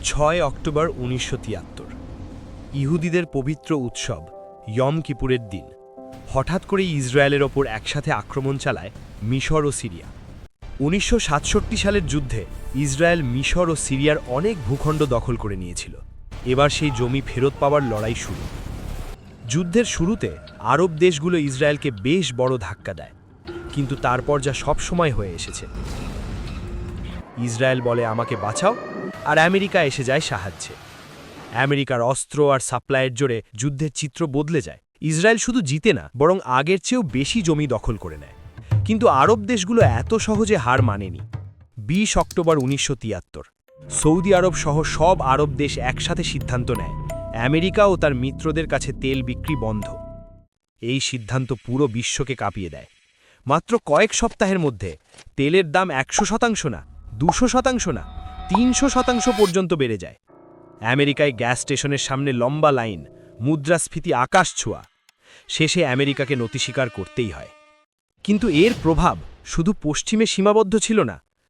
6 October ১৯৭৩ ইহুদিদের পবিত্র উৎসব ইয়ম কিপুরের দিন হঠাৎ করে ইসরায়েলের ওপর একসাথে আক্রমণ চালায় মিশর ও সিরিয়া। ১৯৬৭ সালের যুদ্ধে ইসরায়েল মিশর ও সিরিয়ার অনেক ভূখণ্ড দখল করে নিয়েছিল। এবার সেই জমি ফেরত পাওয়ার লড়াই শুরু। যুদ্ধের শুরুতে আরব দেশগুলো ইসরায়েলকে বেশ বড় ধাক্কা দেয়, কিন্তু তারপর যা সব সময় হয়ে এসেছে। ইসরায়েল বলে আমাকে বাঁচাও, আর আমেরিকা এসে যায় সাহায্যে। আমেরিকার অস্ত্র আর সাপ্লাইয়ের জোরে যুদ্ধের চিত্র বদলে যায়। ইসরায়েল শুধু জিতে না, বরং আগের চেয়েও বেশি জমি দখল করে নেয়। কিন্তু আরব দেশগুলো এত সহজে হার মানেনি। ২০ অক্টোবর ১৯৭৩ সৌদি আরব সহ সব আরব দেশ একসাথে সিদ্ধান্ত নেয় আমেরিকা ও তার মিত্রদের কাছে তেল বিক্রি বন্ধ। এই সিদ্ধান্ত পুরো বিশ্বকে কাঁপিয়ে দেয়। মাত্র কয়েক সপ্তাহের মধ্যে তেলের দাম ১০০% না, ২০০% না, ৩০০% পর্যন্ত বেড়ে যায়। আমেরিকায় গ্যাস স্টেশনের সামনে লম্বা লাইন, মুদ্রাস্ফীতি আকাশ ছোঁয়া। শেষে আমেরিকাকে নতি স্বীকার করতেই হয়। কিন্তু এর প্রভাব শুধু পশ্চিমে সীমাবদ্ধ ছিল না,